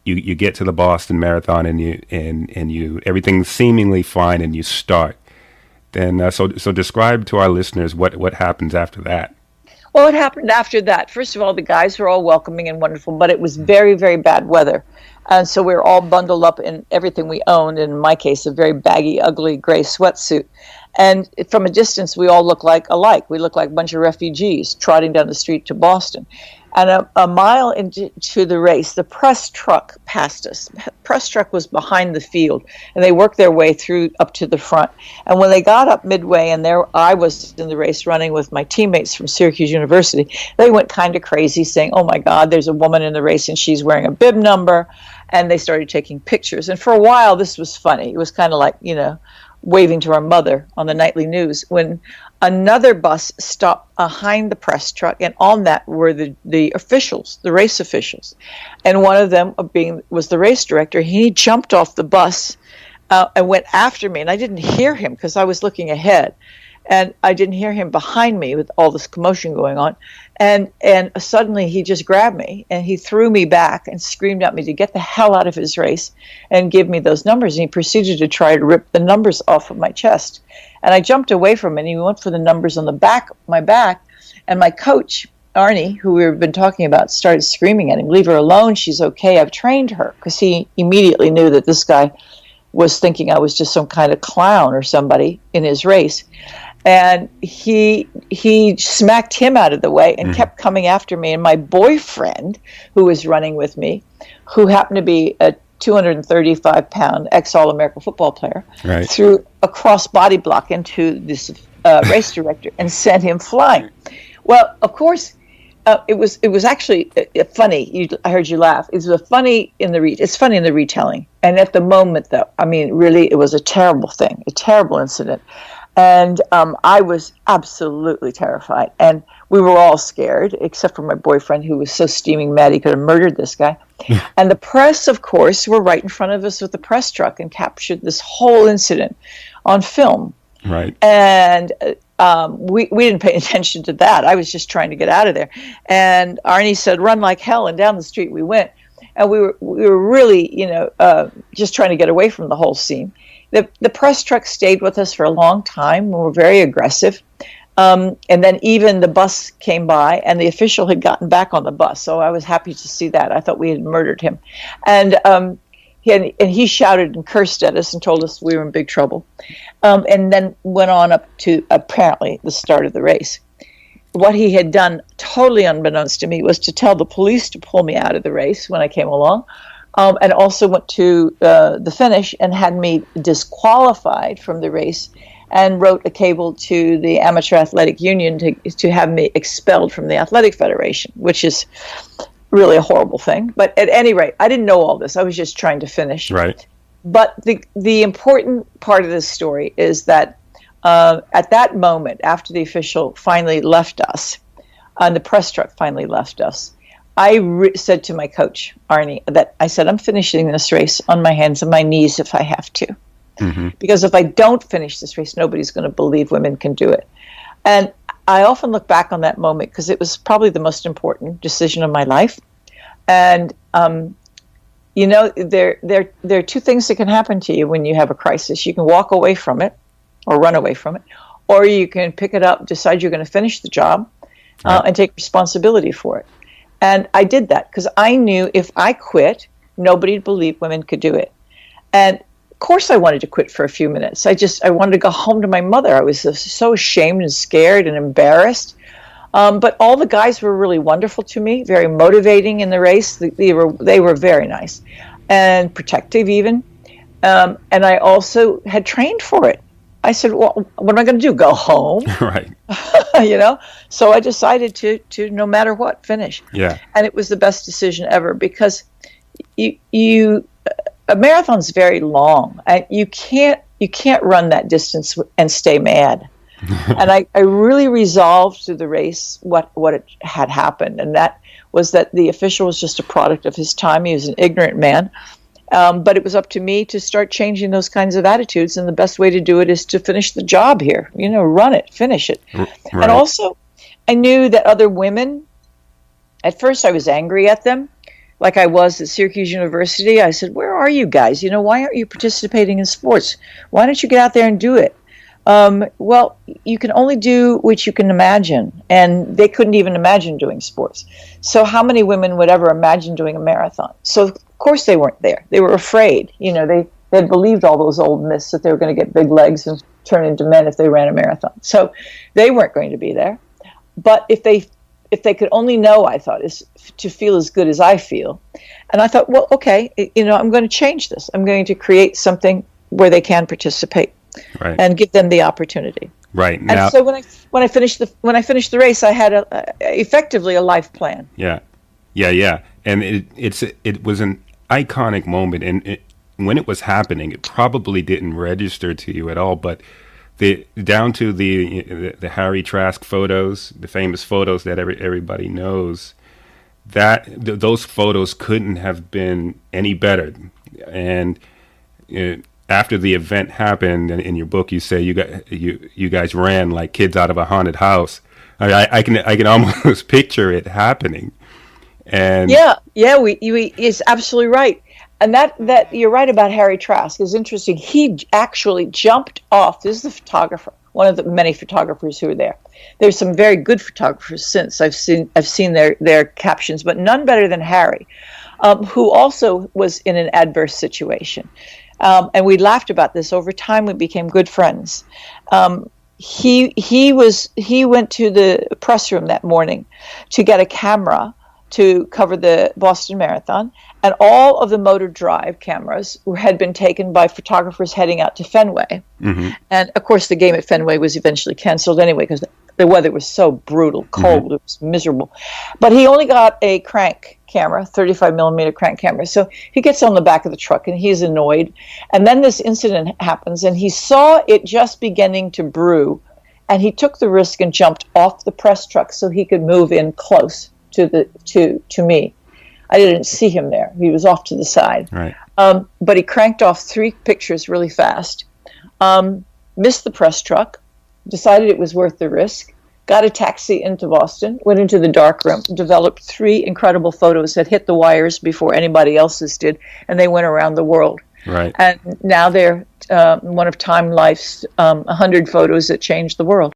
you get to the Boston Marathon and you everything's seemingly fine and you start. Then so describe to our listeners what happens after that. Well, what happened after that? First of all, the guys were all welcoming and wonderful, but it was very, very bad weather. And so we were all bundled up in everything we owned, and in my case, a very baggy, ugly gray sweatsuit. And from a distance, we all looked like alike. We looked like a bunch of refugees trotting down the street to Boston. And a mile into the race, the press truck passed us. The press truck was behind the field, and they worked their way through up to the front. And when they got up midway, and there I was in the race running with my teammates from Syracuse University, they went kind of crazy, saying, "Oh my God, there's a woman in the race, and she's wearing a bib number." And they started taking pictures. And for a while, this was funny. It was kind of like, waving to our mother on the nightly news, when another bus stopped behind the press truck, and on that were the officials, the race officials. And one of them was the race director. He jumped off the bus and went after me, and I didn't hear him because I was looking ahead. And I didn't hear him behind me with all this commotion going on. And suddenly he just grabbed me and he threw me back and screamed at me to get the hell out of his race and give me those numbers. And he proceeded to try to rip the numbers off of my chest. And I jumped away from him, and he went for the numbers on my back. And my coach, Arnie, who we've been talking about, started screaming at him, "Leave her alone. She's okay. I've trained her." Because he immediately knew that this guy was thinking I was just some kind of clown or somebody in his race. And he smacked him out of the way and kept coming after me. And my boyfriend, who was running with me, who happened to be a 235-pound ex-All-American football player, right, threw a cross-body block into this race director and sent him flying. Well, of course, it was actually funny. I heard you laugh. It's funny in the retelling. And at the moment, though, I mean, really, it was a terrible thing, a terrible incident. And I was absolutely terrified. And we were all scared, except for my boyfriend, who was so steaming mad he could have murdered this guy. And the press, of course, were right in front of us with the press truck and captured this whole incident on film. Right. And we didn't pay attention to that. I was just trying to get out of there. And Arnie said, "Run like hell," and down the street we went. And we were really, just trying to get away from the whole scene. The press truck stayed with us for a long time. We were very aggressive. And then even the bus came by, and the official had gotten back on the bus. So I was happy to see that. I thought we had murdered him. And he shouted and cursed at us and told us we were in big trouble. And then went on up to apparently the start of the race. What he had done, totally unbeknownst to me, was to tell the police to pull me out of the race when I came along. And also went to the finish and had me disqualified from the race, and wrote a cable to the Amateur Athletic Union to have me expelled from the Athletic Federation, which is really a horrible thing. But at any rate, I didn't know all this. I was just trying to finish. Right. But the important part of this story is that at that moment, after the official finally left us, and the press truck finally left us, I said to my coach, Arnie, that I said, "I'm finishing this race on my hands and my knees if I have to. Mm-hmm. Because if I don't finish this race, nobody's going to believe women can do it." And I often look back on that moment because it was probably the most important decision of my life. And, there are two things that can happen to you when you have a crisis. You can walk away from it or run away from it, or you can pick it up, decide you're going to finish the job, and take responsibility for it. And I did that because I knew if I quit, nobody would believe women could do it. And of course I wanted to quit for a few minutes. I wanted to go home to my mother. I was so ashamed and scared and embarrassed. But all the guys were really wonderful to me, very motivating in the race. They were very nice and protective even. And I also had trained for it. I said, "Well, what am I going to do? Go home?" Right. So I decided to no matter what, finish. Yeah. And it was the best decision ever because a marathon's very long, and you can't run that distance and stay mad. And I really resolved through the race what had happened, and that was that the official was just a product of his time. He was an ignorant man. But it was up to me to start changing those kinds of attitudes, and the best way to do it is to finish the job here. Run it, finish it. Right. And also, I knew that other women, at first I was angry at them, like I was at Syracuse University. I said, where are you guys? You know, why aren't you participating in sports? Why don't you get out there and do it? Well, you can only do what you can imagine, and they couldn't even imagine doing sports. So how many women would ever imagine doing a marathon? So of course they weren't there. They were afraid. You know, they had believed all those old myths that they were going to get big legs and turn into men if they ran a marathon. So they weren't going to be there. But if they could only know, I thought, is to feel as good as I feel. And I thought, well, okay, you know, I'm going to change this. I'm going to create something where they can participate. Right. And give them the opportunity. Right. And now, so when I finished the race, I had effectively a life plan. Yeah. And it was an iconic moment, and when it was happening, it probably didn't register to you at all. But down to the Harry Trask photos, the famous photos that everybody knows, those photos couldn't have been any better. And after the event happened, in your book, you say you guys ran like kids out of a haunted house. I can almost picture it happening. And it's absolutely right. And that you're right about Harry Trask is interesting. He actually jumped off. This is the photographer, one of the many photographers who were there. There's some very good photographers since I've seen their captions, but none better than Harry, who also was in an adverse situation. And we laughed about this. Over time, we became good friends. He went to the press room that morning to get a camera to cover the Boston Marathon, and all of the motor drive cameras had been taken by photographers heading out to Fenway. Mm-hmm. And of course, the game at Fenway was eventually canceled anyway because the weather was so brutal, cold, mm-hmm. It was miserable. But he only got a crank camera, 35 millimeter crank camera. So he gets on the back of the truck and he's annoyed. And then this incident happens, and he saw it just beginning to brew, and he took the risk and jumped off the press truck so he could move in close to me. I didn't see him there. He was off to the side. Right. But he cranked off 3 pictures really fast, missed the press truck, decided it was worth the risk, got a taxi into Boston, went into the darkroom, developed 3 incredible photos that hit the wires before anybody else's did, and they went around the world. Right. And now they're one of Time Life's 100 photos that changed the world.